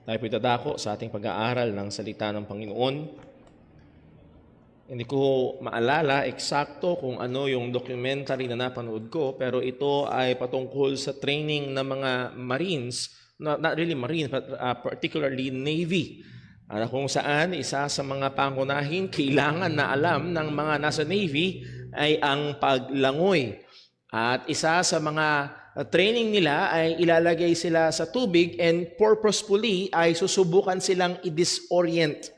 Tayo po'y dadako sa ating pag-aaral ng salita ng Panginoon. Hindi ko maalala eksakto kung ano yung documentary na napanood ko, pero ito ay patungkol sa training ng mga Marines, not really Marines, but particularly Navy. Kung saan isa sa mga pangunahing kailangan na alam ng mga nasa Navy ay ang paglangoy. At isa sa mga training nila ay ilalagay sila sa tubig and purposefully ay susubukan silang i-disorient.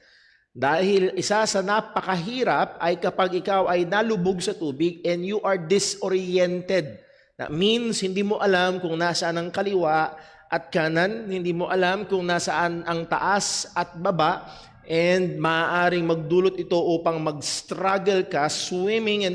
Dahil isa sa napakahirap ay kapag ikaw ay nalubog sa tubig and you are disoriented. That means hindi mo alam kung nasaan ang kaliwa at kanan, hindi mo alam kung nasaan ang taas at baba, and maaaring magdulot ito upang mag-struggle ka swimming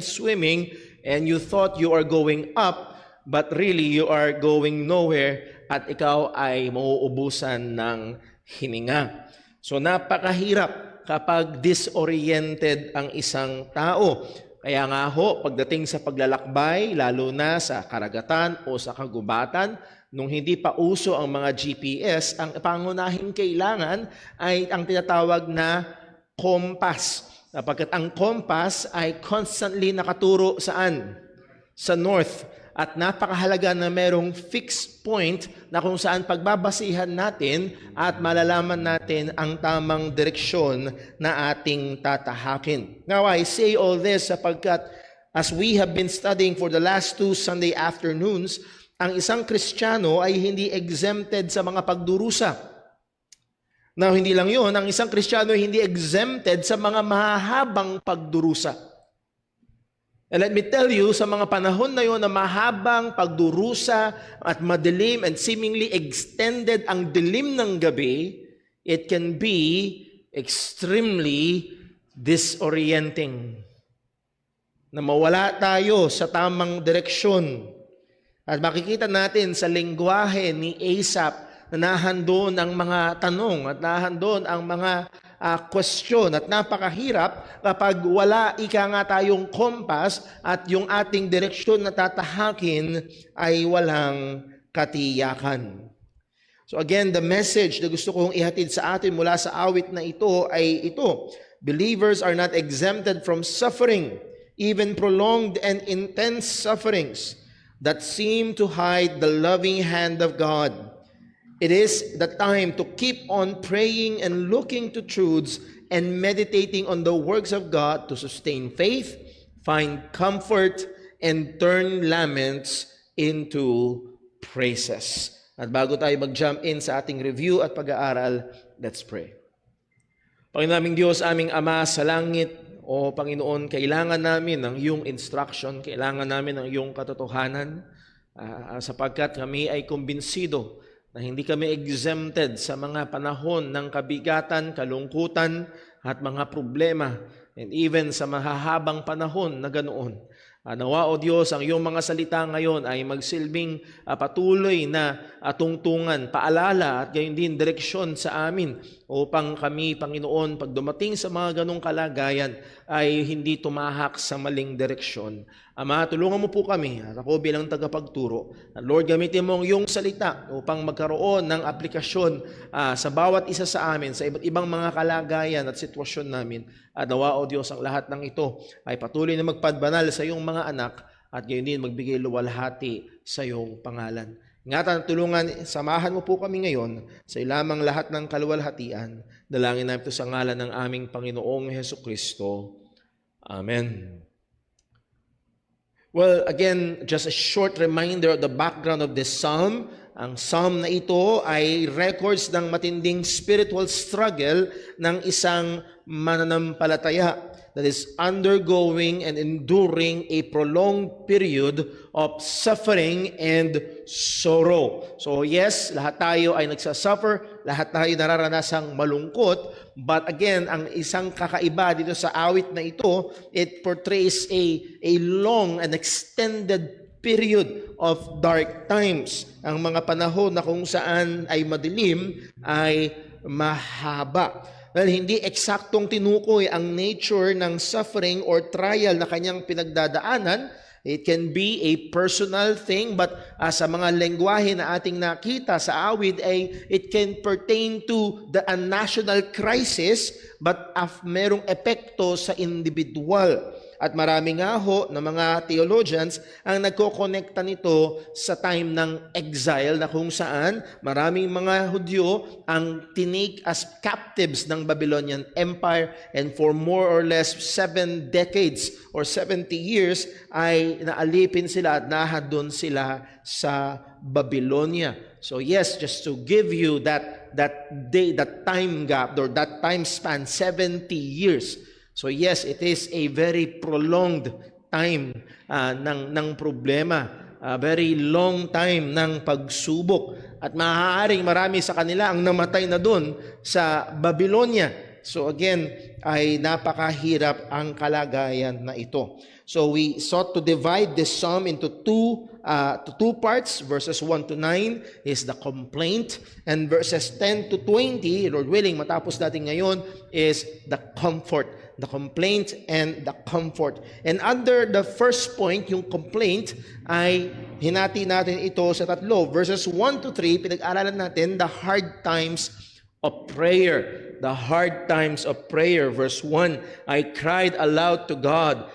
and you thought you are going up, but really you are going nowhere at ikaw ay mauubusan ng hininga. So napakahirap kapag disoriented ang isang tao. Kaya nga ho, pagdating sa paglalakbay, lalo na sa karagatan o sa kagubatan, nung hindi pa uso ang mga GPS, ang pangunahing kailangan ay ang tinatawag na compass. Sapagkat ang compass ay constantly nakaturo saan? Sa north. At napakahalaga na merong fixed point na kung saan pagbabasihan natin at malalaman natin ang tamang direksyon na ating tatahakin. Now, I say all this sapagkat as we have been studying for the last 2 Sunday afternoons, ang isang Kristiyano ay hindi exempted sa mga pagdurusa. Now, hindi lang yun, ang isang Kristiyano ay hindi exempted sa mga mahahabang pagdurusa. And let me tell you, sa mga panahon na yun na mahabang pagdurusa at madilim and seemingly extended ang dilim ng gabi, it can be extremely disorienting. Na mawala tayo sa tamang direksyon. At makikita natin sa lengguwahe ni Asaph na nahandon ang mga tanong at nahandon ang mga question at napakahirap kapag wala nga tayong compass at yung ating direksyon na tatahakin ay walang katiyakan. So again, the message na gusto kong ihatid sa atin mula sa awit na ito ay ito. Believers are not exempted from suffering, even prolonged and intense sufferings that seem to hide the loving hand of God. It is the time to keep on praying and looking to truths and meditating on the works of God to sustain faith, find comfort, and turn laments into praises. At bago tayo mag-jump in sa ating review at pag-aaral, let's pray. Panginoon Diyos, aming Ama sa langit, o Panginoon, kailangan namin ng iyong instruction, kailangan namin ng iyong katotohanan, sapagkat kami ay kumbinsido na hindi kami exempted sa mga panahon ng kabigatan, kalungkutan, at mga problema, and even sa mahahabang panahon na ganoon. Nawa, O Diyos, ang iyong mga salita ngayon ay magsilbing patuloy na tungtungan, paalala at gayon din direksyon sa amin upang kami, Panginoon, pag dumating sa mga ganong kalagayan ay hindi tumahak sa maling direksyon. Ama, tulungan mo po kami at ako bilang tagapagturo. Lord, gamitin mo ang iyong salita upang magkaroon ng aplikasyon sa bawat isa sa amin, sa iba't ibang mga kalagayan at sitwasyon namin. At nawa, O Diyos, ang lahat ng ito ay patuloy na magpadbanal sa iyong mga anak at gayon din magbigay luwalhati sa iyong pangalan. Ingatan at tulungan, samahan mo po kami ngayon sa ilamang lahat ng kaluwalhatian. Dalangin namin ito sa ngalan ng aming Panginoong Hesukristo. Amen. Well, again, just a short reminder of the background of this psalm. Ang psalm na ito ay records ng matinding spiritual struggle ng isang mananampalataya that is undergoing and enduring a prolonged period of suffering and sorrow. So yes, lahat tayo ay nagsasuffer, lahat tayo nararanasang malungkot, but again, ang isang kakaiba dito sa awit na ito, it portrays a long and extended period of dark times. Ang mga panahon na kung saan ay madilim ay mahaba. Well, hindi eksaktong tinukoy ang nature ng suffering or trial na kanyang pinagdadaanan, It can be a personal thing, but sa mga lengguwahe na ating nakita sa awit ay it can pertain to a national crisis, but merong epekto sa individual. At marami nga ho na mga theologians ang nagko-connecta nito sa time ng exile na kung saan maraming mga Hudyo ang tinake as captives ng Babylonian Empire, and for more or less 7 decades or 70 years ay naalipin sila at nahadon sila sa Babylonia. So yes, just to give you that time gap or that time span, 70 years. So yes, it is a very prolonged time ng problema, a very long time ng pagsubok. At maaaring marami sa kanila ang namatay na doon sa Babylonia. So again, ay napakahirap ang kalagayan na ito. So we sought to divide this psalm into two parts. Verses 1 to 9 is the complaint, and verses 10 to 20, Lord willing, matapos natin ngayon, is the comfort. The complaint and the comfort. And under the first point, yung complaint, ay hinati natin ito sa tatlo. Verses 1 to 3, pinag-aralan natin the hard times of prayer. The hard times of prayer. Verse 1, I cried aloud to God,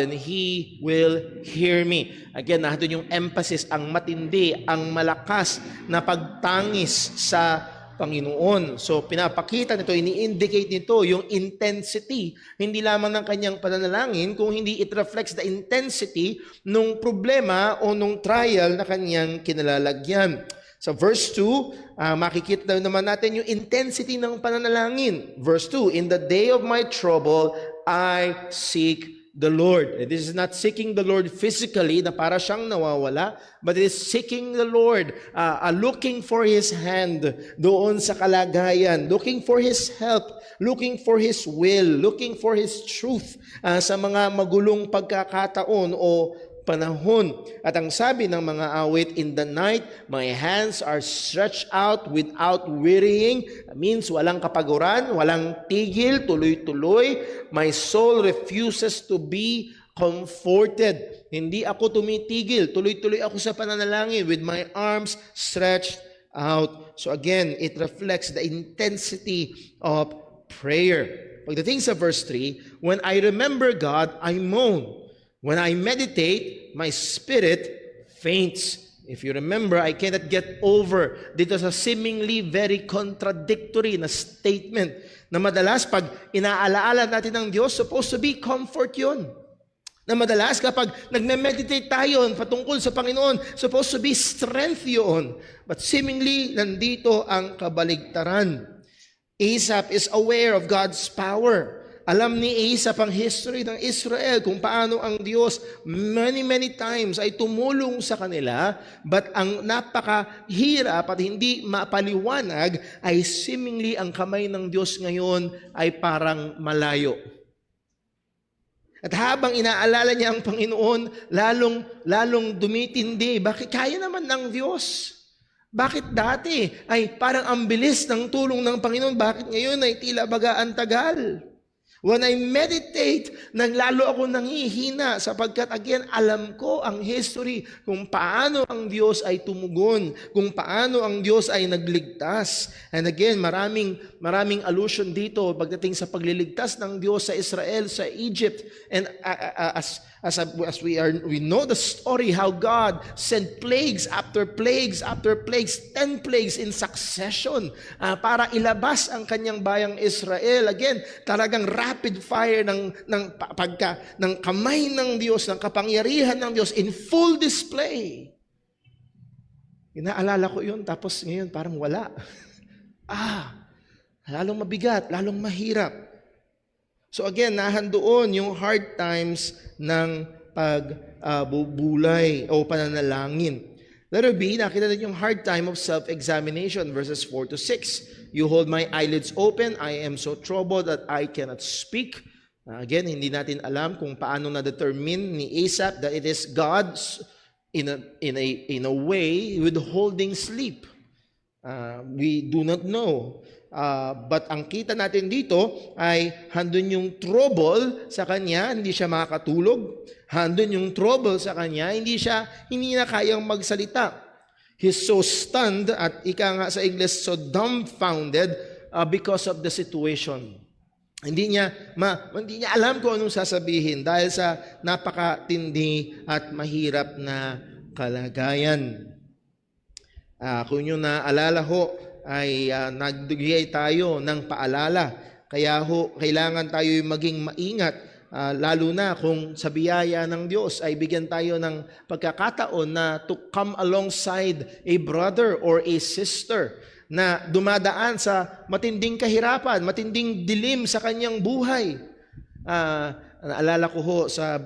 and He will hear me. Again, nandun yung emphasis, ang matindi, ang malakas na pagtangis sa Panginoon. So pinapakita nito, ini-indicate nito yung intensity, hindi lamang ng kanyang pananalangin, kung hindi it reflects the intensity nung problema o nung trial na kanyang kinalalagyan. Sa verse 2, makikita naman natin yung intensity ng pananalangin. Verse 2, in the day of my trouble, I seek the Lord. And this is not seeking the Lord physically na para siyang nawawala, but it is seeking the Lord, looking for His hand doon sa kalagayan, looking for His help, looking for His will, looking for His truth sa mga magulong pagkakataon o panahon. At ang sabi ng mga awit, in the night, my hands are stretched out without wearying. Means walang kapaguran, walang tigil, tuloy-tuloy. My soul refuses to be comforted. Hindi ako tumitigil, tuloy-tuloy ako sa pananalangin with my arms stretched out. So again, it reflects the intensity of prayer. Pagdating sa verse 3, when I remember God, I moan. When I meditate, my spirit faints. If you remember, I cannot get over dito sa seemingly very contradictory na statement na madalas pag inaalaala natin ng Diyos, supposed to be comfort yun. Na madalas kapag nagme-meditate tayo patungkol sa Panginoon, supposed to be strength yun. But seemingly, nandito ang kabaligtaran. Asaph is aware of God's power. Alam ni Asaph ang history ng Israel, kung paano ang Diyos many times ay tumulong sa kanila, but ang napakahirap at hindi mapaliwanag ay seemingly ang kamay ng Diyos ngayon ay parang malayo. At habang inaalala niya ang Panginoon, lalong dumitindi. Bakit kaya naman ng Diyos? Bakit dati ay parang ang bilis ng tulong ng Panginoon? Bakit ngayon ay tila baga ang tagal? When I meditate, naglalo ako nanghihina sapagkat again, alam ko ang history kung paano ang Diyos ay tumugon, kung paano ang Diyos ay nagligtas. And again, maraming allusion dito pagdating sa pagliligtas ng Diyos sa Israel, sa Egypt. And as we know the story how God sent plagues after plagues after plagues, 10 plagues in succession para ilabas ang kanyang bayang Israel. Again, talagang rapid fire ng kamay ng Diyos, ng kapangyarihan ng Diyos in full display. Inaalala ko yun, tapos ngayon parang wala. Lalong mabigat, lalong mahirap. So again, nahandoon yung hard times ng pagbubulay o pananalangin. Letter B, nakita natin yung hard time of self-examination, verses 4 to 6. You hold my eyelids open, I am so troubled that I cannot speak. Again, hindi natin alam kung paano na-determine ni Asaph that it is God's in a way withholding sleep. We do not know. But ang kita natin dito ay handun yung trouble sa kanya, hindi siya makakatulog. Handun yung trouble sa kanya, hindi na kayang magsalita. He's so stunned at ika nga sa English, so dumbfounded because of the situation. Hindi niya alam kung anong sasabihin dahil sa napakatindi at mahirap na kalagayan. Kung yung naalala ho, ay nagbigay tayo ng paalala. Kaya ho, kailangan tayo maging maingat, lalo na kung sa biyaya ng Diyos ay bigyan tayo ng pagkakataon na to come alongside a brother or a sister na dumadaan sa matinding kahirapan, matinding dilim sa kanyang buhay. Naalala ko ho sa,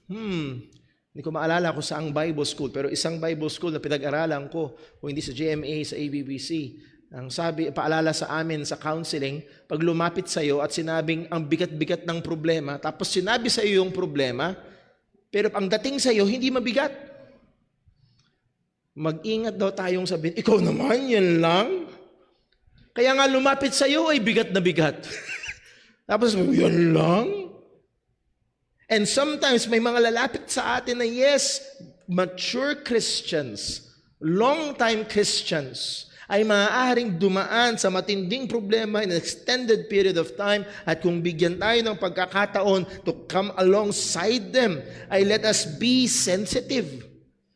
hindi ko maalala kung saang Bible school, pero isang Bible school na pinag-aralan ko, o hindi sa GMA, sa ABBC, ang paalala sa amin sa counseling, pag lumapit sa iyo at sinabing ang bigat-bigat ng problema, tapos sinabi sa iyo yung problema, pero ang dating sa iyo, hindi mabigat. Mag-ingat daw tayong sabihin, ikaw naman, yan lang. Kaya nga lumapit sa iyo ay bigat na bigat. Tapos, yan lang. And sometimes may mga lalapit sa atin na yes, mature Christians, long-time Christians, ay maaaring dumaan sa matinding problema in an extended period of time at kung bigyan tayo ng pagkakataon to come alongside them, ay let us be sensitive.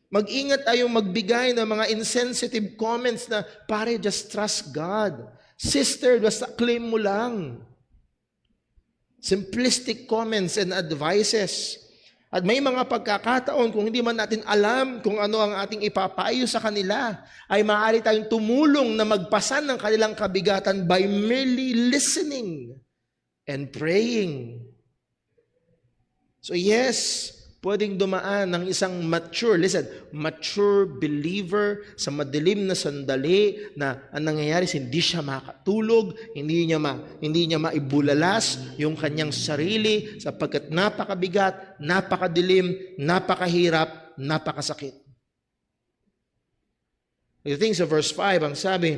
Mag-ingat tayong magbigay ng mga insensitive comments na, pare, just trust God. Sister, basta claim mo lang. Simplistic comments and advices. At may mga pagkakataon, kung hindi man natin alam kung ano ang ating ipapayo sa kanila, ay maaari tayong tumulong na magpasan ng kanilang kabigatan by merely listening and praying. So yes, pwedeng dumaan ng isang mature believer sa madilim na sandali na ang nangyayari hindi siya makatulog, hindi niya maibulalas yung kanyang sarili sapagkat napakabigat, napakadilim, napakahirap, napakasakit. The things of verse 5, ang sabi,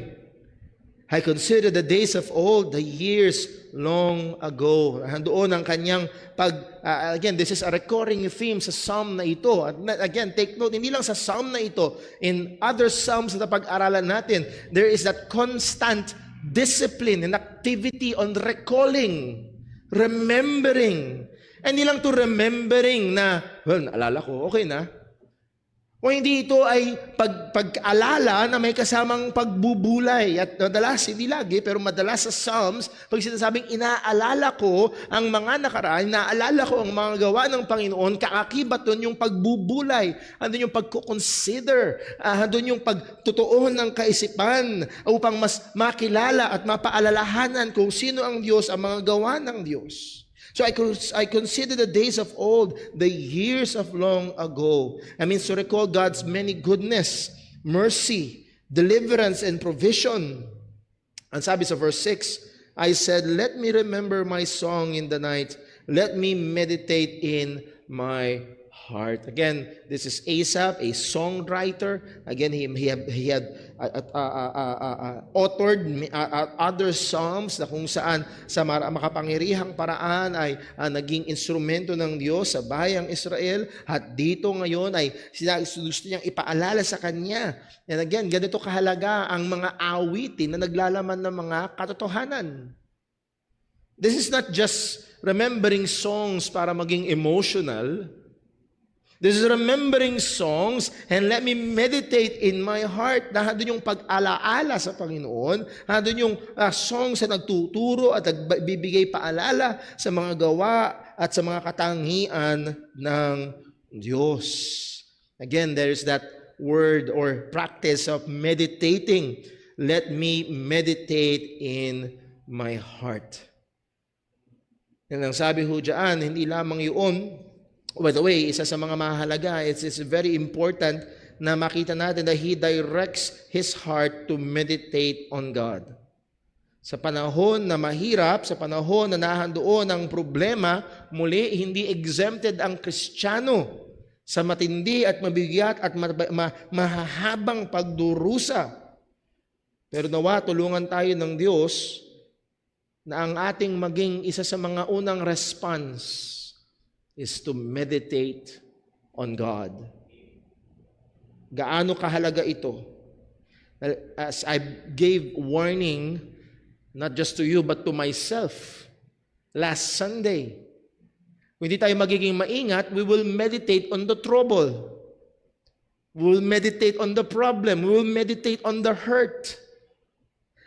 I consider the days of old, the years long ago. Doon ang kanyang again, this is a recurring theme sa psalm na ito. At again, take note, hindi lang sa psalm na ito. In other psalms na pag-aralan natin, there is that constant discipline and activity on recalling, remembering. And hindi lang to remembering na, well, naalala ko, okay na. O hindi ito ay pag-alala na may kasamang pagbubulay. At madalas, hindi lagi, pero madalas sa Psalms, pag sinasabing inaalala ko ang mga nakaraan, inaalala ko ang mga gawa ng Panginoon, kaakibat doon yung pagbubulay, andun yung pagkukonsider, andun yung pagtutuon ng kaisipan upang mas makilala at mapaalalahanan kung sino ang Diyos, ang mga gawa ng Diyos. So I consider the days of old, the years of long ago. I mean, to recall God's many goodness, mercy, deliverance, and provision. Ang sabi sa verse 6, I said, let me remember my song in the night. Let me meditate in my heart. Again, this is Asaph, a songwriter. Again, he had authored other psalms na kung saan sa makapangyarihang paraan ay naging instrumento ng Diyos sa bayang Israel. At dito ngayon ay gusto niyang ipaalala sa kanya. And again, ganito kahalaga ang mga awitin na naglalaman ng mga katotohanan. This is not just remembering songs para maging emotional. This is remembering songs and let me meditate in my heart. Nandun yung pag-alaala sa Panginoon. Nandun yung songs na nagtuturo at nagbibigay paalala sa mga gawa at sa mga katangian ng Diyos. Again, there is that word or practice of meditating. Let me meditate in my heart. Yan ang sabi ho dyan, hindi lamang yun. By the way, isa sa mga mahalaga, it's very important na makita natin that He directs His heart to meditate on God. Sa panahon na mahirap, sa panahon na nahandoon ang problema, muli, hindi exempted ang Kristiyano sa matindi at mabigat at mahahabang pagdurusa. Pero nawa, tulungan tayo ng Diyos na ang ating maging isa sa mga unang response is to meditate on God. Gaano kahalaga ito? As I gave warning, not just to you, but to myself, last Sunday, kung hindi tayo magiging maingat, we will meditate on the trouble. We will meditate on the problem. We will meditate on the hurt.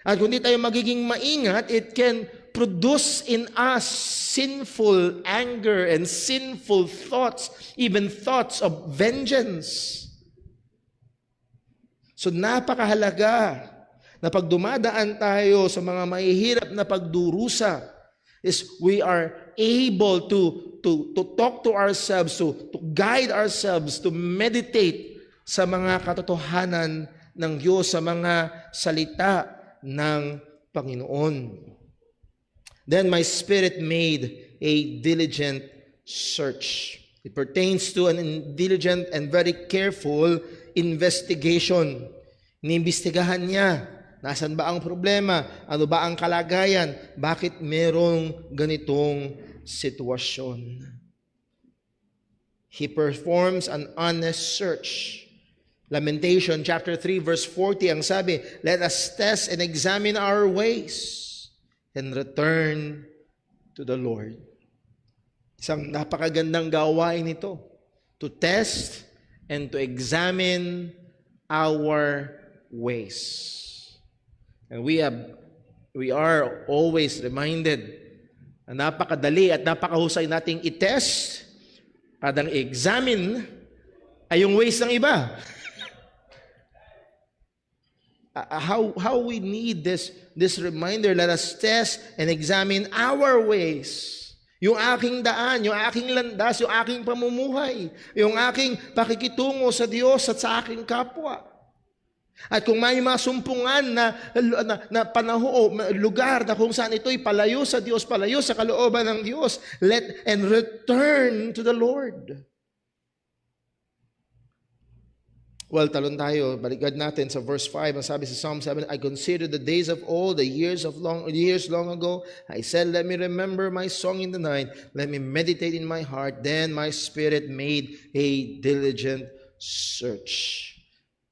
At kung hindi tayo magiging maingat, it can produce in us sinful anger and sinful thoughts, even thoughts of vengeance. So napakahalaga na pag dumadaan tayo sa mga mahihirap na pagdurusa, is we are able to talk to ourselves, to guide ourselves, to meditate sa mga katotohanan ng Diyos, sa mga salita ng Panginoon. Then my spirit made a diligent search. It pertains to an diligent and very careful investigation. Inimbestigahan niya, nasan ba ang problema? Ano ba ang kalagayan? Bakit merong ganitong sitwasyon? He performs an honest search. Lamentation chapter 3 verse 40, ang sabi, let us test and examine our ways and return to the Lord. Isang napakagandang gawain ito, to test and to examine our ways. And we are always reminded na napakadali at napakahusay nating i-test at ang examine ay yung ways ng iba. How we need this reminder, let us test and examine our ways. Yung aking daan, yung aking landas, yung aking pamumuhay, yung aking pakikitungo sa Diyos at sa aking kapwa. At kung may masumpungan na panahon o lugar na kung saan ito'y palayo sa Diyos, palayo sa kalooban ng Diyos, let and return to the Lord. Well, talon tayo, baligad natin sa verse 5. Ang sabi sa Psalm 7, I consider the days of old, the years long ago. I said, let me remember my song in the night. Let me meditate in my heart. Then my spirit made a diligent search.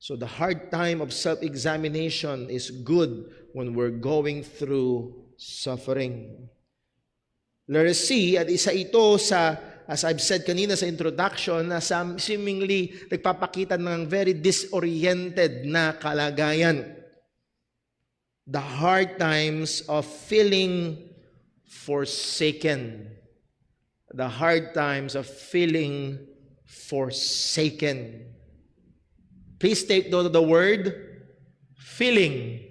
So the hard time of self-examination is good when we're going through suffering. Let us see, at isa ito sa, as I've said kanina sa introduction, na seemingly nagpapakita ng very disoriented na kalagayan. The hard times of feeling forsaken. The hard times of feeling forsaken. Please take note of the word feeling.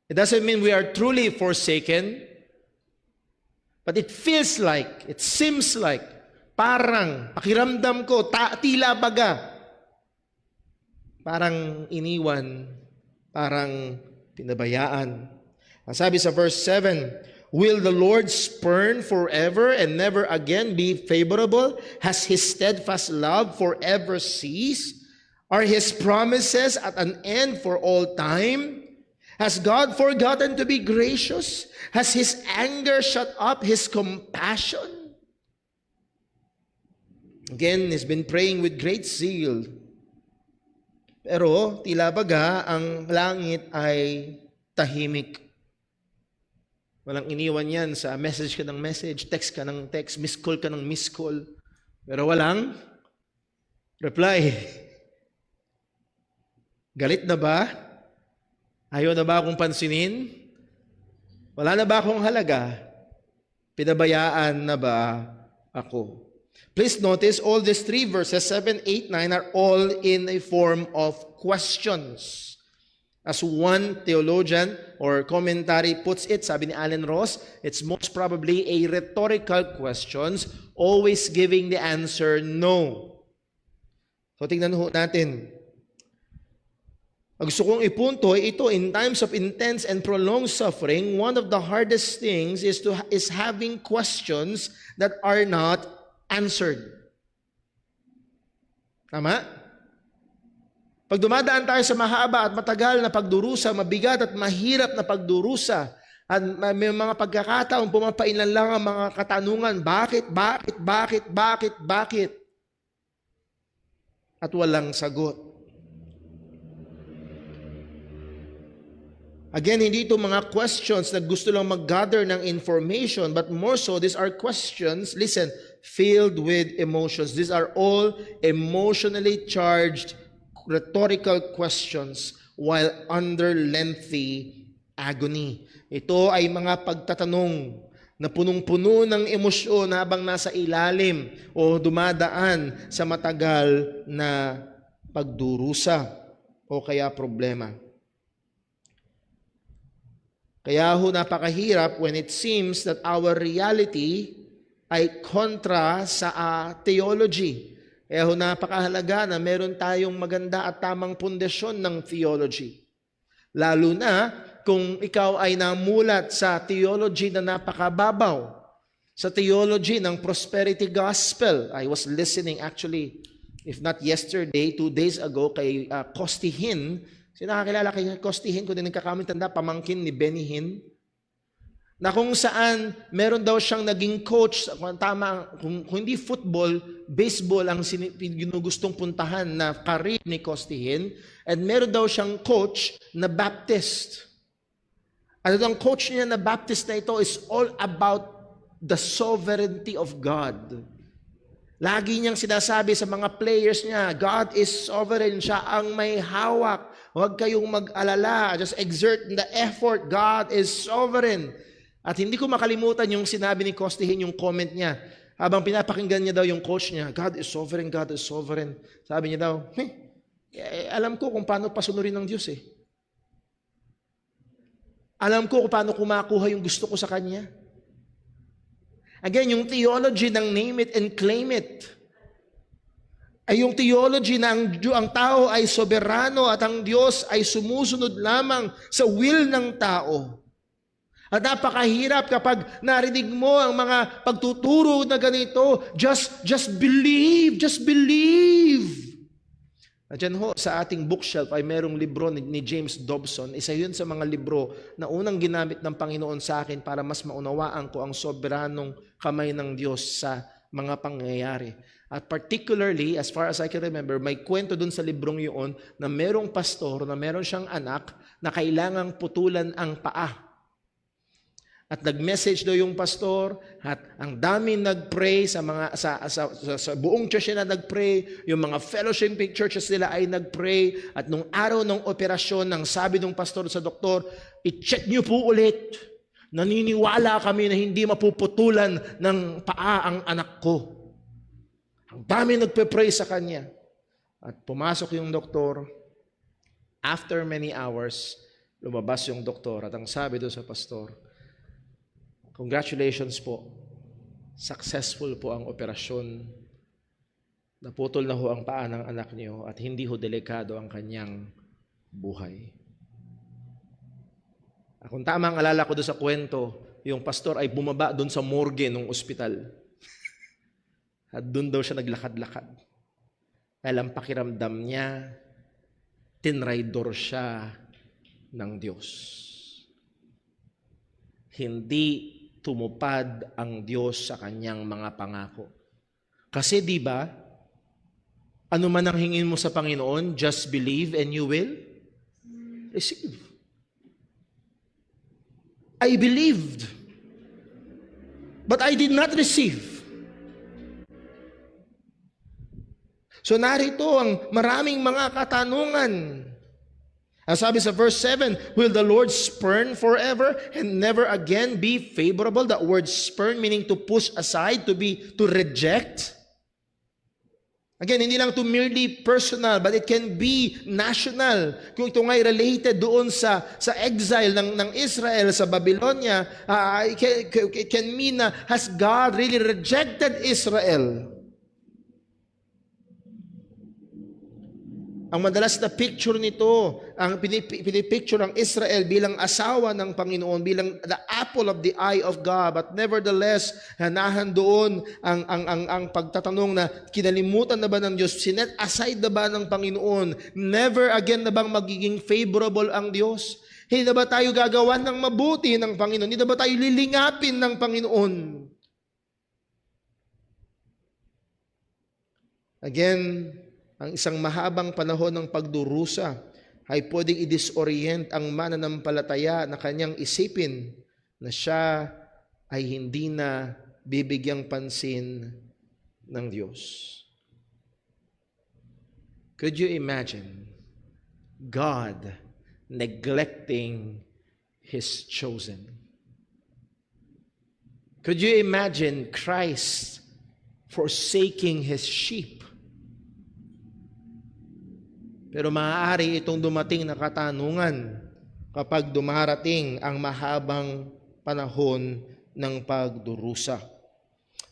It doesn't mean we are truly forsaken, but it feels like, it seems like, parang, pakiramdam ko, tila baga, parang iniwan, parang pinabayaan. Ang sabi sa verse 7, will the Lord spurn forever and never again be favorable? Has His steadfast love forever ceased? Are His promises at an end for all time? Has God forgotten to be gracious? Has His anger shut up His compassion? Again, he's been praying with great zeal. Pero tila baga ang langit ay tahimik. Walang iniwan yan sa message ka ng message, text ka ng text, miss call ka ng miss call. Pero walang reply. Galit na ba? Ayaw na ba akong pansinin? Wala na ba akong halaga? Pinabayaan na ba ako? Please notice all these three verses, 7, 8, 9, are all in a form of questions. As one theologian or commentary puts it, sabi ni Alan Ross, it's most probably a rhetorical questions, always giving the answer no. So tingnan natin. Ang gusto kong ipunto, ito, in times of intense and prolonged suffering, one of the hardest things is having questions that are not answered. Tama? Pag dumadaan tayo sa mahaba at matagal na pagdurusa, mabigat at mahirap na pagdurusa, at may mga pagkakataon, pumapailan lang ang mga katanungan, bakit? At walang sagot. Again, hindi ito mga questions na gusto lang mag-gather ng information, but more so, these are questions, listen, filled with emotions. These are all emotionally charged, rhetorical questions while under lengthy agony. Ito ay mga pagtatanong na punong-puno ng emosyon habang nasa ilalim o dumadaan sa matagal na pagdurusa o kaya problema. Kaya napakahirap when it seems that our reality ay kontra sa theology. Kaya napakahalaga na meron tayong maganda at tamang pundasyon ng theology. Lalo na kung ikaw ay namulat sa theology na napakababaw, sa theology ng prosperity gospel. I was listening actually, if not yesterday, 2 days ago, kay Costi Hinn. Sino nakakilala kay Costi Hinn? Kung hindi nagkakamintanda, pamangkin ni Benny Hinn. Na kung saan meron daw siyang naging coach, kung hindi football, baseball ang ginugustong puntahan na career ni Costi Hinn, and meron daw siyang coach na Baptist. At ang coach niya na Baptist na ito is all about the sovereignty of God. Lagi niyang sinasabi sa mga players niya, God is sovereign, siya ang may hawak. Huwag kayong mag-alala, just exert the effort, God is sovereign. At hindi ko makalimutan yung sinabi ni Costi Hinn, yung comment niya. Habang pinapakinggan niya daw yung coach niya, God is sovereign, God is sovereign. Sabi niya daw, alam ko kung paano pasunurin ng Diyos eh. Alam ko kung paano kumakuha yung gusto ko sa Kanya. Again, yung theology ng name it and claim it. Ay yung theology na ang tao ay soberano at ang Diyos ay sumusunod lamang sa will ng tao. At napakahirap kapag narinig mo ang mga pagtuturo na ganito, just believe, just believe. Diyan ho, sa ating bookshelf ay merong libro ni James Dobson. Isa yun sa mga libro na unang ginamit ng Panginoon sa akin para mas maunawaan ko ang soberanong kamay ng Diyos sa mga pangyayari. At particularly, as far as I can remember, may kwento dun sa librong yun na merong pastor na meron siyang anak na kailangang putulan ang paa. At nag-message daw yung pastor at ang dami nag-pray sa mga sa buong church na nag-pray, yung mga fellowship churches nila ay nag-pray at nung araw ng operasyon ng sabi ng pastor sa doktor, i-check niyo po ulit. Naniniwala kami na hindi mapuputulan ng paa ang anak ko. Ang dami nagpe-pray sa kanya. At pumasok yung doktor. After many hours, lumabas yung doktor at ang sabi doon sa pastor, congratulations po. Successful po ang operasyon. Naputol na ho ang paa ng anak niyo at hindi ho delikado ang kanyang buhay. Kung tama ang alala ko doon sa kwento, yung pastor ay bumaba doon sa morgue ng ospital. At doon daw siya naglakad-lakad. Dahil ang pakiramdam niya, tinraidor siya ng Diyos. Hindi tumupad ang Diyos sa kanyang mga pangako. Kasi di ba, ano man ang hingin mo sa Panginoon, just believe and you will receive. I believed, but I did not receive. So narito ang maraming mga katanungan. Ang sabi sa verse 7, will the Lord spurn forever and never again be favorable? That word spurn meaning to push aside, to reject. Again, hindi lang to merely personal, but it can be national. Kung ito nga'y related doon sa exile ng Israel sa Babylonia, it can mean na has God really rejected Israel? Ang madalas na picture nito, ang pinipicture ang Israel bilang asawa ng Panginoon, bilang the apple of the eye of God. But nevertheless, hanahan doon ang pagtatanong na kinalimutan na ba ng Diyos? Sinet aside na ba ng Panginoon? Never again na bang magiging favorable ang Diyos? Hindi na ba tayo gagawan ng mabuti ng Panginoon? Hindi na ba tayo lilingapin ng Panginoon? Again, ang isang mahabang panahon ng pagdurusa ay pwedeng i-disorient ang mananampalataya na kanyang isipin na siya ay hindi na bibigyang pansin ng Diyos. Could you imagine God neglecting His chosen? Could you imagine Christ forsaking His sheep? Pero maaari itong dumating na katanungan kapag dumarating ang mahabang panahon ng pagdurusa.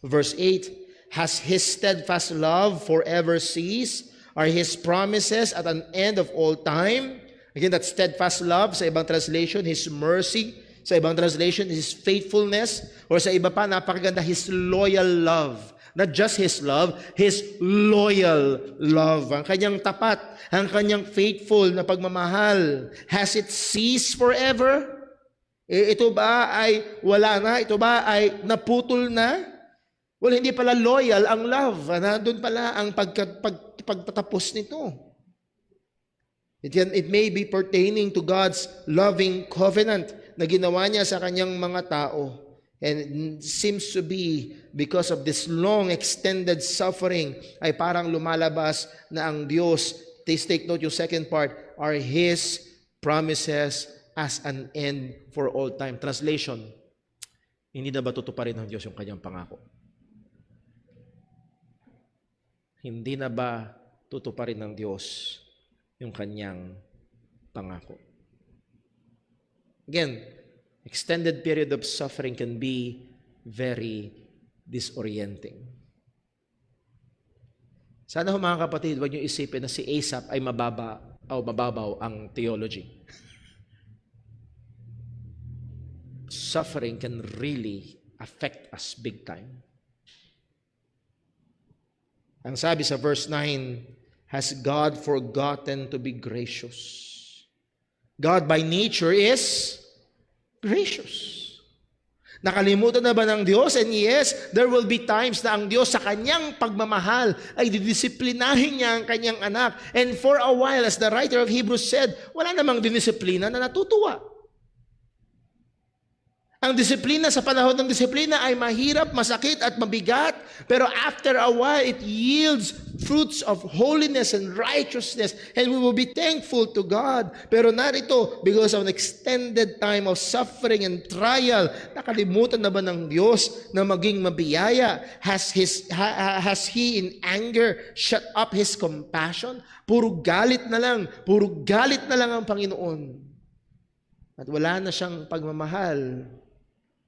Verse 8, has His steadfast love forever ceased? Are His promises at an end of all time? Again, that steadfast love, sa ibang translation, His mercy. Sa ibang translation, His faithfulness. Or sa iba pa, napakaganda, His loyal love. Not just His love, His loyal love. Ang kanyang tapat, ang kanyang faithful na pagmamahal. Has it ceased forever? Ito ba ay wala na? Ito ba ay naputol na? Well, hindi pala loyal ang love. Nandun pala ang pagtatapos nito. It may be pertaining to God's loving covenant na ginawa niya sa kanyang mga tao. And it seems to be because of this long extended suffering ay parang lumalabas na ang Diyos, please take note yung second part, are His promises as an end for all time. Translation, hindi na ba tutuparin ng Diyos yung kanyang pangako? Hindi na ba tutuparin ng Diyos yung kanyang pangako? Again, extended period of suffering can be very disorienting. Sana ho mga kapatid, huwag niyo isipin na si Asaph ay mababaw ang theology. Suffering can really affect us big time. Ang sabi sa verse 9, has God forgotten to be gracious? God by nature is gracious. Nakalimutan na ba ng Diyos? And yes, there will be times na ang Diyos sa kanyang pagmamahal ay didisiplinahin niya ang kanyang anak. And for a while, as the writer of Hebrews said, wala namang dinisiplina na natutuwa. Ang disiplina sa panahon ng disiplina ay mahirap, masakit at mabigat. Pero after a while, it yields fruits of holiness and righteousness. And we will be thankful to God. Pero narito, because of an extended time of suffering and trial, nakalimutan na ba ng Diyos na maging mabiyaya? Has He in anger shut up His compassion? Puro galit na lang ang Panginoon. At wala na siyang pagmamahal.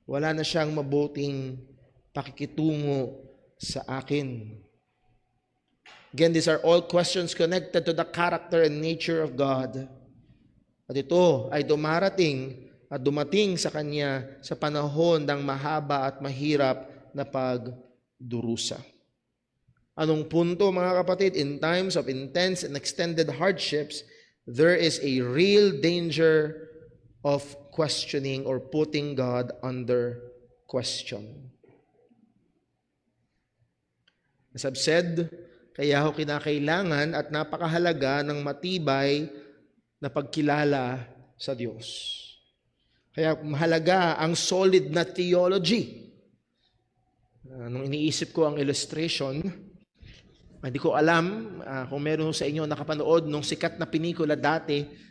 Wala na siyang mabuting pakikitungo sa akin. Again, these are all questions connected to the character and nature of God. At ito ay dumating sa Kanya sa panahon ng mahaba at mahirap na pagdurusa. Anong punto mga kapatid? In times of intense and extended hardships, there is a real danger of questioning or putting God under question. As I've said, kaya ho kinakailangan at napakahalaga ng matibay na pagkilala sa Diyos. Kaya mahalaga ang solid na theology. Nung iniisip ko ang illustration, hindi ko alam kung meron sa inyo nakapanood nung sikat na pelikula dati,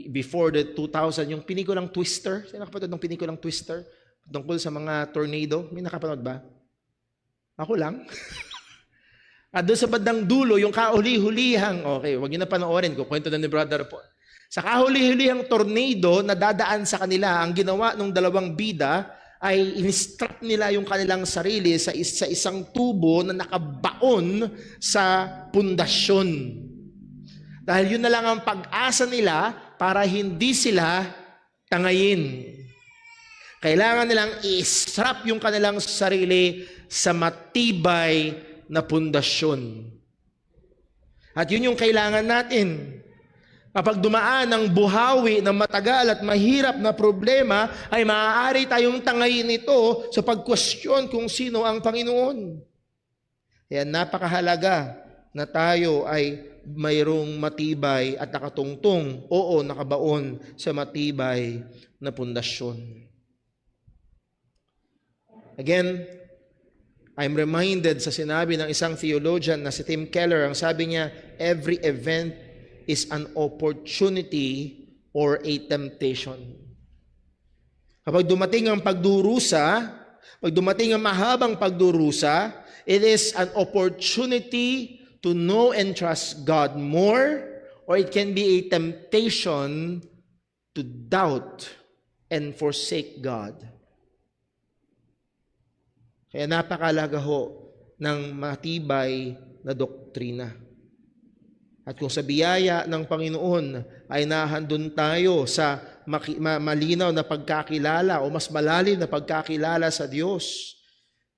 before the 2000, yung pelikulang Twister. Sino nakapanood ng pelikulang Twister? Tungkol sa mga tornado. May nakapanood ba? Ako lang. At doon sa bandang dulo, yung kahuli-hulihang, okay, wag niyo na panoorin ko, kwento na ni brother po. Sa kahuli-hulihang tornado na dadaan sa kanila, ang ginawa ng dalawang bida ay in-strap nila yung kanilang sarili sa isang tubo na nakabaon sa pundasyon. Dahil yun na lang ang pag-asa nila para hindi sila tangayin. Kailangan nilang i-strap yung kanilang sarili sa matibay na pundasyon. At yun yung kailangan natin. Kapag dumaan ng buhawi ng matagal at mahirap na problema, ay maaari tayong tangayin ito sa pag-question kung sino ang Panginoon. Kaya napakahalaga na tayo ay mayroong matibay at nakatungtong, nakabaon sa matibay na pundasyon. Again, I'm reminded sa sinabi ng isang theologian na si Tim Keller, ang sabi niya, every event is an opportunity or a temptation. Kapag dumating ang pagdurusa, pag dumating ang mahabang pagdurusa, it is an opportunity to know and trust God more, or it can be a temptation to doubt and forsake God. Kaya napakalaga ho ng matibay na doktrina. At kung sa biyaya ng Panginoon ay nahandun tayo sa malinaw na pagkakilala o mas malalim na pagkakilala sa Diyos,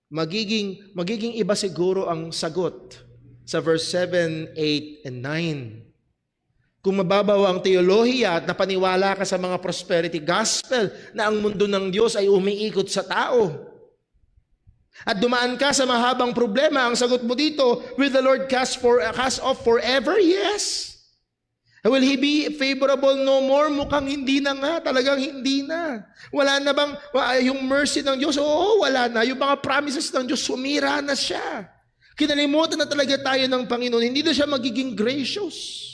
magiging iba siguro ang sagot sa verse 7, 8, and 9. Kung mababaw ang teolohiya at napaniwala ka sa mga prosperity gospel na ang mundo ng Diyos ay umiikot sa tao, at dumaan ka sa mahabang problema, ang sagot mo dito, will the Lord cast off forever? Yes. Will He be favorable no more? Mukhang hindi na nga, talagang hindi na. Wala na bang yung mercy ng Diyos? Oo, wala na. Yung mga promises ng Diyos, sumira na siya. Kinalimutan na talaga tayo ng Panginoon. Hindi na siya magiging gracious.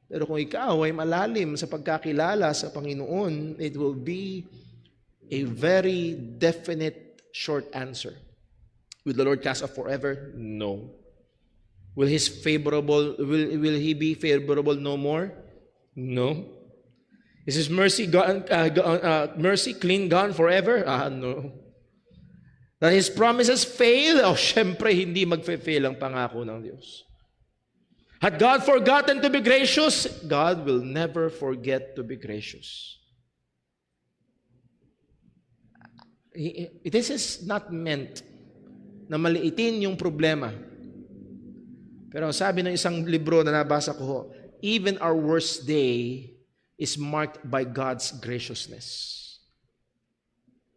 Pero kung ikaw ay malalim sa pagkakilala sa Panginoon, it will be a very definite short answer. Will the Lord cast off forever? No. Will He be favorable no more? No. Is His mercy mercy clean gone forever? No. That His promises fail? Syempre hindi magfe-fail ang pangako ng Diyos. Had God forgotten to be gracious? God will never forget to be gracious. This is not meant na maliitin yung problema. Pero sabi ng isang libro na nabasa ko, even our worst day is marked by God's graciousness.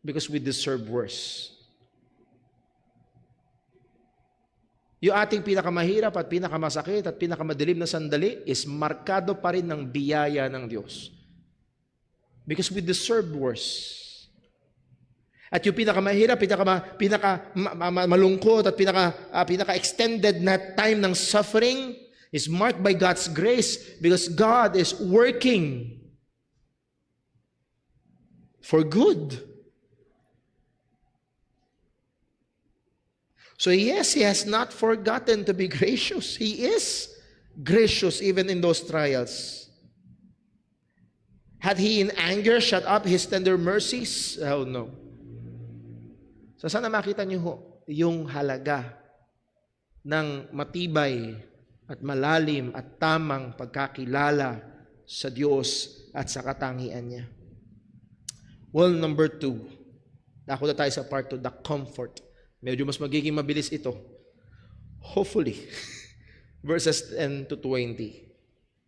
Because we deserve worse. Yung ating pinakamahirap at pinakamasakit at pinakamadilim na sandali is markado pa rin ng biyaya ng Diyos. Because we deserve worse. At yung pinakamahirap, malungkot at pinaka-extended na time ng suffering is marked by God's grace because God is working for good. So yes, He has not forgotten to be gracious. He is gracious even in those trials. Had He in anger shut up His tender mercies? Oh no. So sana makita niyo ho yung halaga ng matibay at malalim at tamang pagkakilala sa Diyos at sa katangian niya. Well, number 2. Nakuha tayo sa part 2, the comfort. Medyo mas magiging mabilis ito. Hopefully. Verses 10 to 20.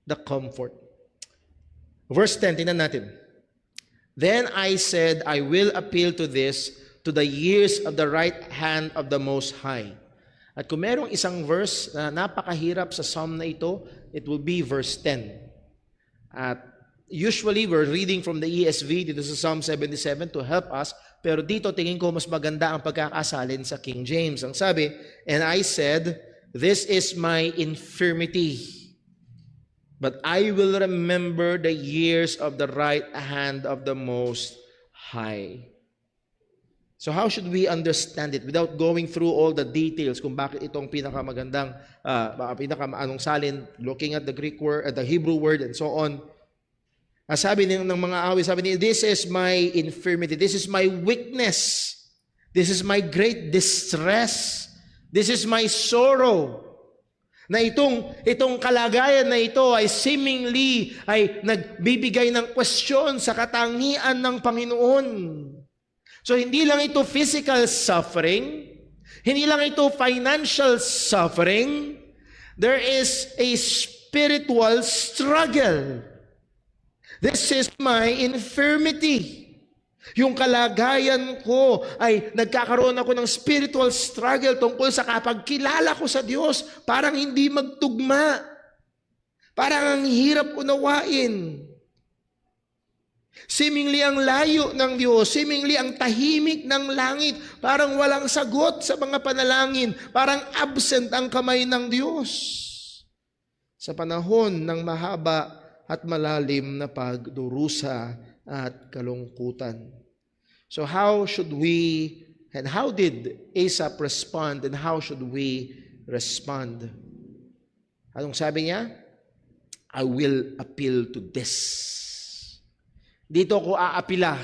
The comfort. Verse 10, tingnan natin. Then I said, I will appeal to this, to the years of the right hand of the Most High. At kung merong isang verse na napakahirap sa psalm na ito, it will be verse 10. At usually, we're reading from the ESV, dito sa Psalm 77 to help us, pero dito tingin ko mas maganda ang pagkakasalin sa King James. Ang sabi, and I said, this is my infirmity, but I will remember the years of the right hand of the Most High. So how should we understand it without going through all the details kung bakit itong pinakamagandang, pinakaanong salin, looking at the Greek word, at the Hebrew word, and so on. Sabi ng mga awit, sabi niya, this is my infirmity, this is my weakness, this is my great distress, this is my sorrow. Na itong kalagayan na ito ay seemingly ay nagbibigay ng question sa katangian ng Panginoon. So hindi lang ito physical suffering, hindi lang ito financial suffering, there is a spiritual struggle. This is my infirmity. Yung kalagayan ko ay nagkakaroon ako ng spiritual struggle tungkol sa kapagkilala ko sa Diyos. Parang hindi magtugma. Parang ang hirap unawain. Seemingly ang layo ng Diyos, seemingly ang tahimik ng langit, parang walang sagot sa mga panalangin, parang absent ang kamay ng Diyos. Sa panahon ng mahaba at malalim na pagdurusa at kalungkutan. So how should we, and how did Asaph respond, and how should we respond? Anong sabi niya? I will appeal to this. Dito ako aapila.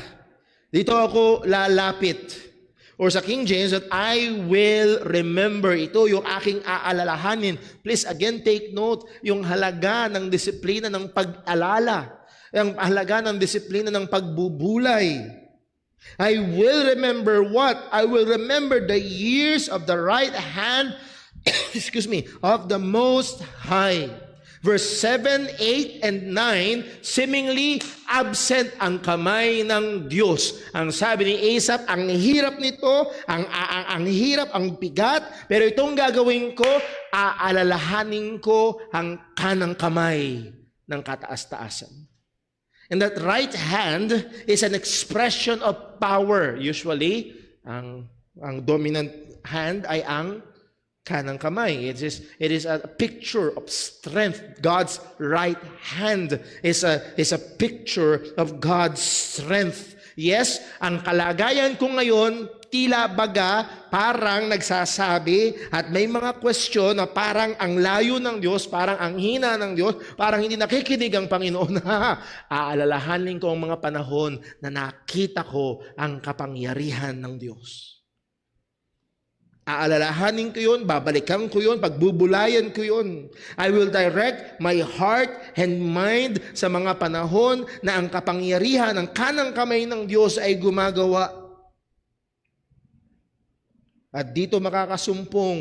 Dito ako lalapit. Or sa King James, that I will remember. Ito yung aking aalalahanin. Please again take note, yung halaga ng disiplina ng pag-alala. Yung halaga ng disiplina ng pagbubulay. I will remember what? I will remember the years of the right hand, of the Most High. Verse 7, 8, and 9, seemingly absent ang kamay ng Diyos. Ang sabi ni Asaph, ang hirap nito, ang hirap, ang bigat, pero itong gagawin ko, aalalahanin ko ang kanang kamay ng kataas-taasan. And that right hand is an expression of power. Usually, ang dominant hand ay ang kanang kamay. It is a picture of strength. God's right hand is a picture of God's strength. Yes, ang kalagayan ko ngayon, tila baga, parang nagsasabi at may mga question na parang ang layo ng Diyos, parang ang hina ng Diyos, parang hindi nakikinig ang Panginoon. Aalalahanin ko ang mga panahon na nakita ko ang kapangyarihan ng Diyos. Aalalahanin ko yun, babalikan ko yun, pagbubulayan ko yun. I will direct my heart and mind sa mga panahon na ang kapangyarihan ng kanang kamay ng Diyos ay gumagawa. At dito makakasumpong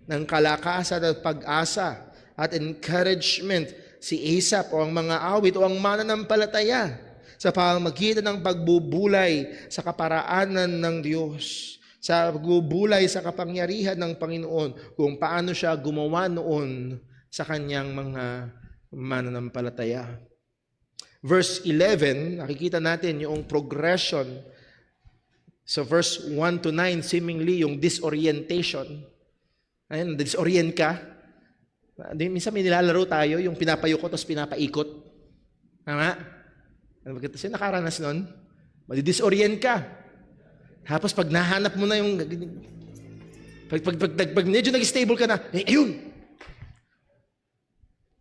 ng kalakasan at pag-asa at encouragement si Asaph o ang mga awit o ang mananampalataya sa pamamagitan ng pagbubulay sa kaparaanan ng Diyos. Sa pagbubulay sa kapangyarihan ng Panginoon kung paano siya gumawa noon sa kanyang mga mananampalataya. Verse 11, nakikita natin yung progression. So verse 1 to 9, seemingly yung disorientation. Ayun, disorient ka. Minsan may nilalaro tayo, yung pinapayuko tapos pinapaikot. Tama? Sino nakaranas nun? Madidisorient ka. Tapos pag nahanap mo na yung, pag medyo nag-stable ka na, ayun!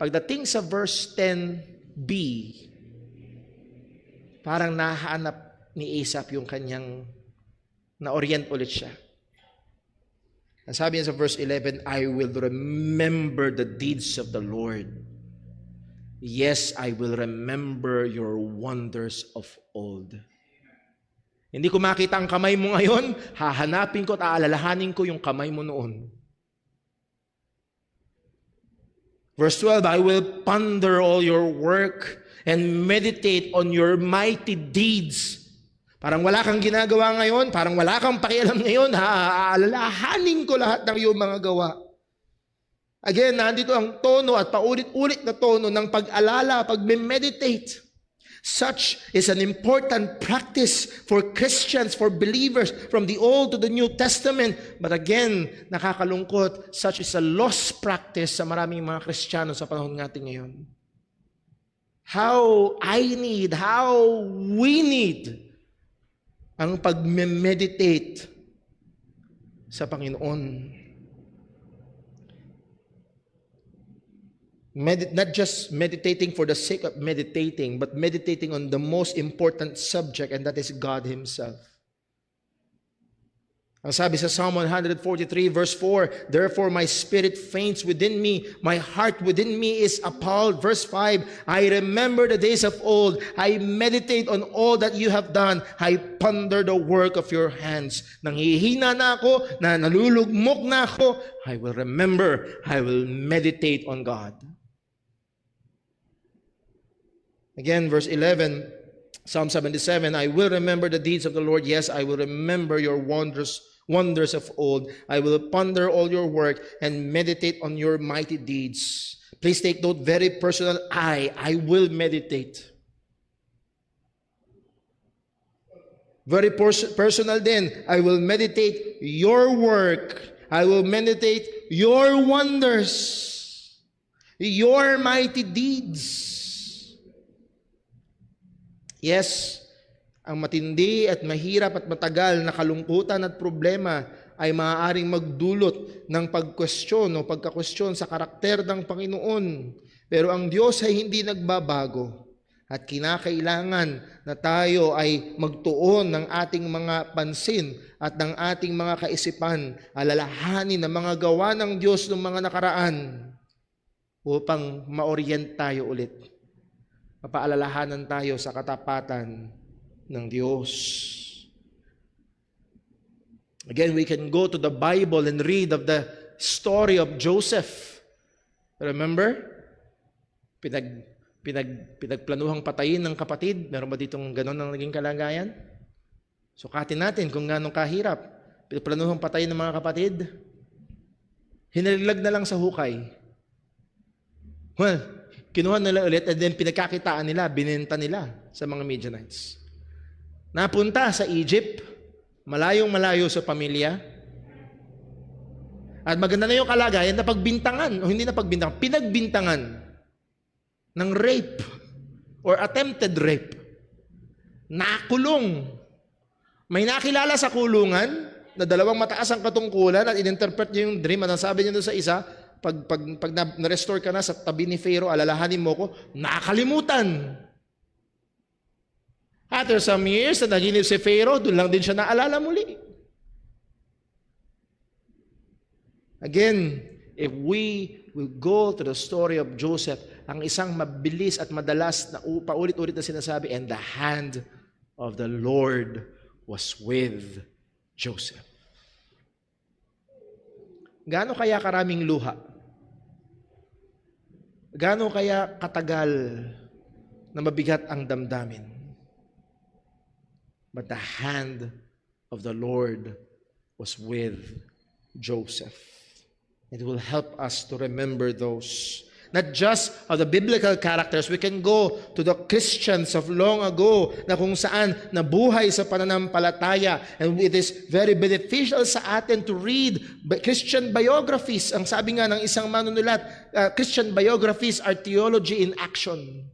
Pagdating sa verse 10b, parang nahanap ni Asaph yung kanyang, na-orient ulit siya. Sabi niya sa verse 11, I will remember the deeds of the Lord. Yes, I will remember your wonders of old. Hindi ko makita ang kamay mo ngayon, hahanapin ko at aalalahanin ko yung kamay mo noon. Verse 12, I will ponder all your work and meditate on your mighty deeds. Parang wala kang ginagawa ngayon, parang wala kang pakialam ngayon, aalalahanin ko lahat ng iyong mga gawa. Again, nandito ang tono at paulit-ulit na tono ng pag-alala, pag-meditate. Such is an important practice for Christians, for believers, from the Old to the New Testament. But again, nakakalungkot, such is a lost practice sa maraming mga Kristiyano sa panahon natin ngayon. How we need ang pag-meditate sa Panginoon. Not just meditating for the sake of meditating, but meditating on the most important subject, and that is God Himself. Ang sabi sa Psalm 143 verse 4, therefore my spirit faints within me, my heart within me is appalled. Verse 5, I remember the days of old, I meditate on all that you have done, I ponder the work of your hands. Nanghihina na ako, nalulugmok na ako, I will remember, I will meditate on God. Again, verse 11, Psalm 77, I will remember the deeds of the Lord. Yes, I will remember your wonders of old. I will ponder all your work and meditate on your mighty deeds. Please take note, very personal, I will meditate. Very personal din, I will meditate your work. I will meditate your wonders, your mighty deeds. Yes, ang matindi at mahirap at matagal na kalungkutan at problema ay maaaring magdulot ng pagkwestiyon o pagkakwestiyon sa karakter ng Panginoon. Pero ang Diyos ay hindi nagbabago at kinakailangan na tayo ay magtuon ng ating mga pansin at ng ating mga kaisipan, alalahanin ng mga gawa ng Diyos ng mga nakaraan upang ma-orient tayo ulit. Mapaalalahanan tayo sa katapatan ng Diyos. Again, we can go to the Bible and read of the story of Joseph. Remember? Pinagplanuhang patayin ng kapatid. Meron ba ditong ganon ang naging kalagayan? Sukatin natin kung ganong kahirap. Pinagplanuhang patayin ng mga kapatid. Hinaliglag na lang sa hukay. Well, kinuha nila ulit and then pinagkakitaan nila, binenta nila sa mga Midianites. Napunta sa Egypt, malayong-malayo sa pamilya. At maganda na yung kalagayan na pagbintangan, o hindi na pagbintangan, pinagbintangan ng rape or attempted rape. Nakulong. May nakilala sa kulungan na dalawang mataas ang katungkulan at in-interpret niya yung dream. At sabi niya doon sa isa, pag na-restore ka na sa tabi ni Pharaoh, alalahanin mo ko, nakalimutan. After some years na naginip si Pharaoh, doon lang din siya naalala muli. Again, if we will go to the story of Joseph, ang isang mabilis at madalas na paulit-ulit na sinasabi, and the hand of the Lord was with Joseph. Gaano kaya karaming luha? Gaano kaya katagal na mabigat ang damdamin? But the hand of the Lord was with Joseph. It will help us to remember those. Not just of the biblical characters. We can go to the Christians of long ago na kung saan nabuhay sa pananampalataya. And it is very beneficial sa atin to read Christian biographies. Ang sabi nga ng isang manunulat, Christian biographies are theology in action.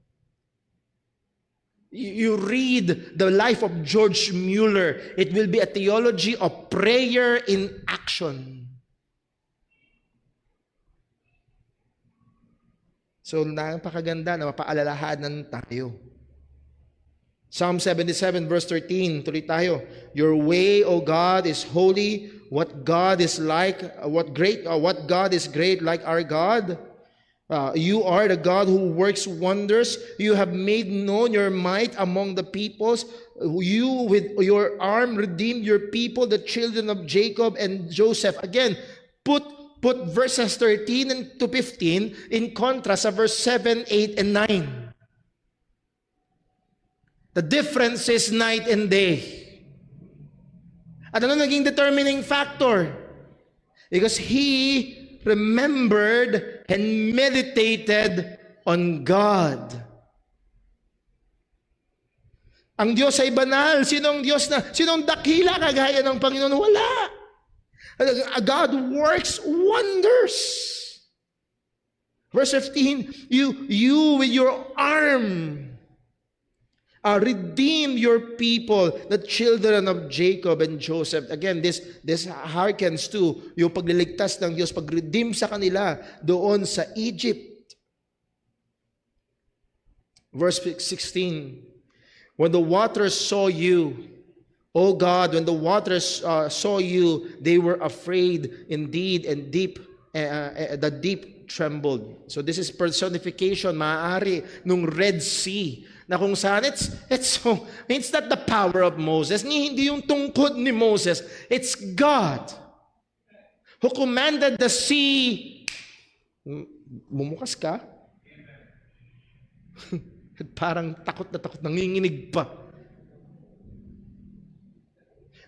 You read the life of George Mueller, it will be a theology of prayer in action. So, napakaganda na mapaalalahanan tayo. Psalm 77 verse 13, tuloy tayo. Your way, O God, is holy. What God is great like our God? You are the God who works wonders. You have made known your might among the peoples. You with your arm redeemed your people, the children of Jacob and Joseph. Again, put verses 13 and to 15 in contrast sa verse 7, 8, and 9. The difference is night and day. At ano naging determining factor? Because he remembered and meditated on God. Ang Diyos ay banal. Sinong dakila kagaya ng Panginoon? Wala. God works wonders. Verse 15, you with your arm redeem your people, the children of Jacob and Joseph. Again, this harkens to yung pagliligtas ng Diyos, pag-redeem sa kanila doon sa Egypt. Verse 16, when the waters saw you, O God, when the waters saw you, they were afraid indeed, and the deep trembled. So this is personification, maaari, nung Red Sea, na kung saan it's not the power of Moses, hindi yung tungkod ni Moses, it's God who commanded the sea. Bumukas ka? Parang takot na takot, nanginginig pa.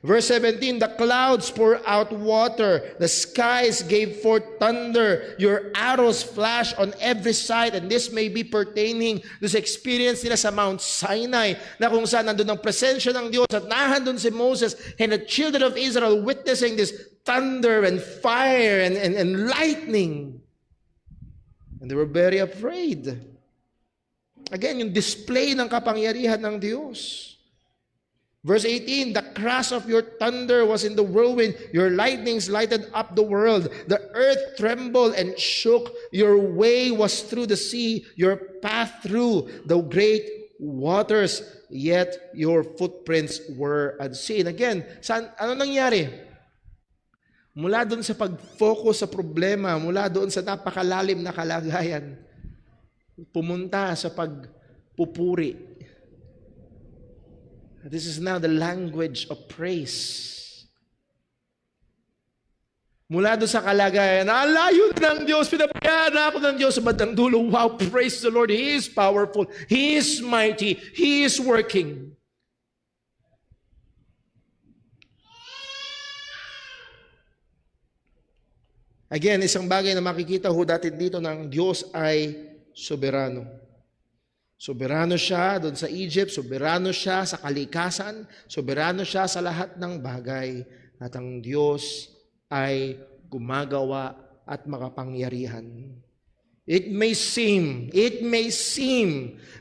Verse 17, the clouds pour out water, the skies gave forth thunder, your arrows flash on every side, and this may be pertaining to sa experience nila sa Mount Sinai, na kung saan nandun ang presensya ng Diyos at nahandun si Moses and the children of Israel witnessing this thunder and fire and lightning. And they were very afraid. Again, yung display ng kapangyarihan ng Diyos. Verse 18, the crash of your thunder was in the whirlwind. Your lightnings lighted up the world. The earth trembled and shook. Your way was through the sea, your path through the great waters. Yet your footprints were unseen. Again, ano nangyari? Mula doon sa pag-focus sa problema, mula doon sa napakalalim na kalagayan, pumunta sa pagpupuri. This is now the language of praise. Mula doon sa kalagayan, alayo ng Diyos, pinabayaan ako ng Diyos sa bandang dulo. Wow, praise the Lord. He is powerful. He is mighty. He is working. Again, isang bagay na makikita ho natin dito ng Diyos ay soberano. Soberano siya doon sa Egypt, soberano siya sa kalikasan, soberano siya sa lahat ng bagay. At ang Diyos ay gumagawa at makapangyarihan. It may seem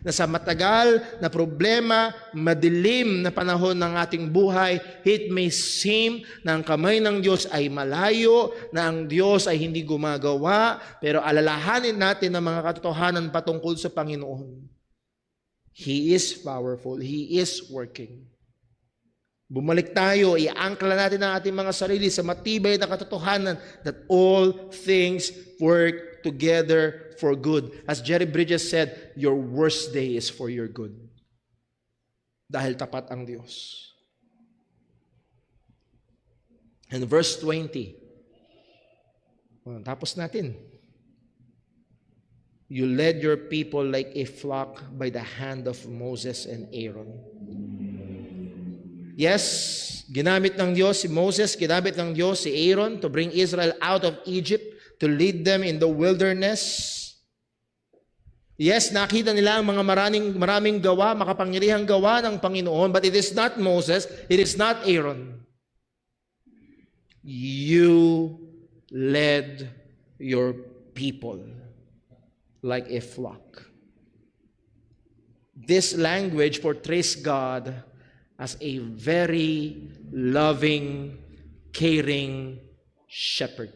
na sa matagal na problema, madilim na panahon ng ating buhay, it may seem na ang kamay ng Diyos ay malayo, na ang Diyos ay hindi gumagawa, pero alalahanin natin ang mga katotohanan patungkol sa Panginoon. He is powerful. He is working. Bumalik tayo, iangkla natin ang ating mga sarili sa matibay na katotohanan that all things work together for good. As Jerry Bridges said, your worst day is for your good. Dahil tapat ang Diyos. And verse 20. Tapos natin. You led your people like a flock by the hand of Moses and Aaron. Yes, ginamit ng Diyos si Moses, ginamit ng Diyos si Aaron to bring Israel out of Egypt, to lead them in the wilderness. Yes, nakita nila ang mga maraming gawa, makapangyarihang gawa ng Panginoon, but it is not Moses, it is not Aaron. You led your people like a flock. This language portrays God as a very loving, caring shepherd.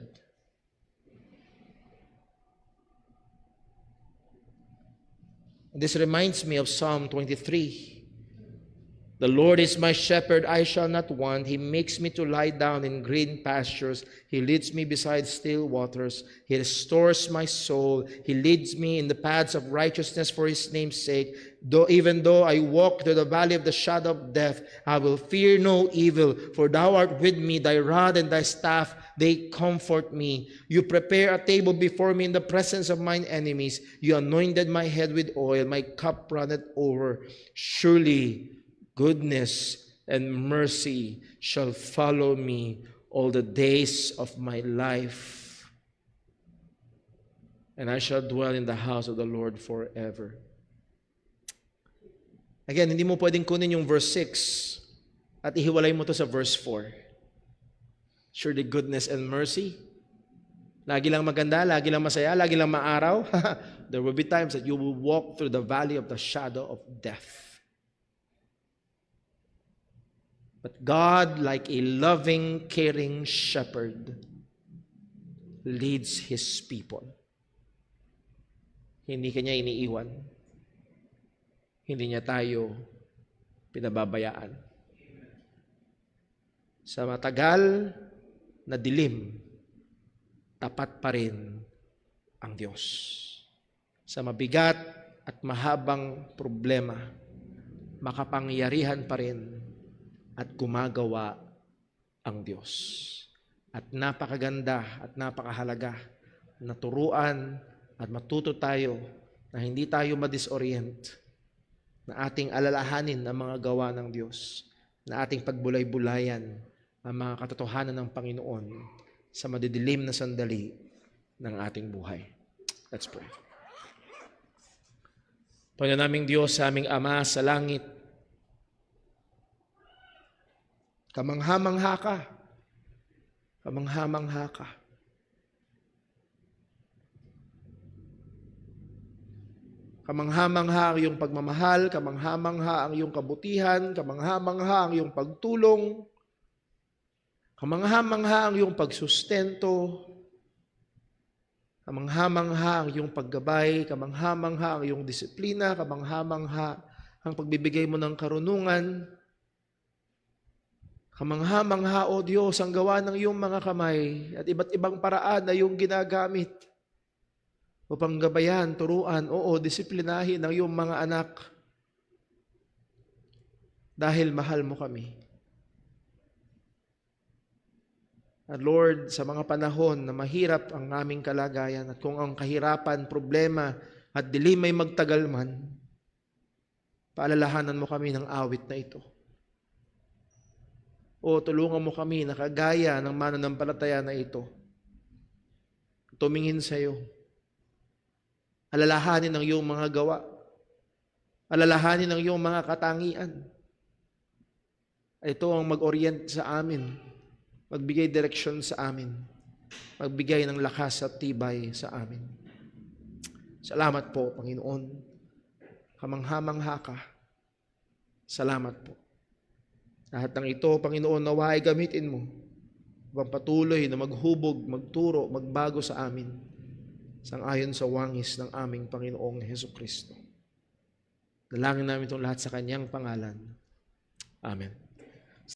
This reminds me of Psalm 23. The Lord is my shepherd, I shall not want. He makes me to lie down in green pastures. He leads me beside still waters. He restores my soul. He leads me in the paths of righteousness for His name's sake. Even though I walk through the valley of the shadow of death, I will fear no evil, for Thou art with me. Thy rod and Thy staff, they comfort me. You prepare a table before me in the presence of mine enemies. You anointed my head with oil. My cup runneth over. Surely goodness and mercy shall follow me all the days of my life, and I shall dwell in the house of the Lord forever. Again, hindi mo pwedeng kunin yung verse 6 at ihiwalay mo to sa verse 4. Surely goodness and mercy. Lagi lang maganda, lagi lang masaya, lagi lang maaraw. There will be times that you will walk through the valley of the shadow of death. But God, like a loving, caring shepherd, leads His people. Hindi Kanya iniiwan. Hindi Niya tayo pinababayaan. Sa matagal na dilim, tapat pa rin ang Diyos. Sa mabigat at mahabang problema, makapangyarihan pa rin at gumagawa ang Diyos. At napakaganda at napakahalaga na turuan at matuto tayo na hindi tayo madisorient, na ating alalahanin ang mga gawa ng Diyos, na ating pagbulay-bulayan ang mga katotohanan ng Panginoon sa madidilim na sandali ng ating buhay. Let's pray. Panginoon naming Diyos, sa aming Ama sa langit, kamangha-mangha ka. Kamangha-mangha ka. Kamangha-mangha ang iyong pagmamahal, kamangha-mangha ang iyong kabutihan, kamangha-mangha ang iyong pagtulong, kamangha-mangha ang iyong pagsustento, kamangha-mangha ang iyong paggabay, kamangha-mangha ang iyong disiplina, kamangha-mangha ang pagbibigay mo ng karunungan, kamangha-mangha, O Diyos, ang gawa ng iyong mga kamay at iba't ibang paraan na iyong ginagamit upang gabayan, turuan, disiplinahin ang iyong mga anak dahil mahal mo kami. At Lord, sa mga panahon na mahirap ang aming kalagayan at kung ang kahirapan, problema at dilim ay magtagal man, paalalahanan mo kami ng awit na ito. O tulungan mo kami na kagaya ng mananampalataya na ito, tumingin sa iyo, alalahanin ang iyong mga gawa, alalahanin ang iyong mga katangian. Ito ang mag-orient sa amin, magbigay direksyon sa amin, magbigay ng lakas at tibay sa amin. Salamat po, Panginoon. Kamangha-mangha ka. Salamat po. Lahat ng ito, Panginoon, nawa ay gamitin mo upang patuloy na maghubog, magturo, magbago sa amin sang-ayon sa wangis ng aming Panginoong Hesukristo. Dalangin namin itong lahat sa Kanyang pangalan. Amen.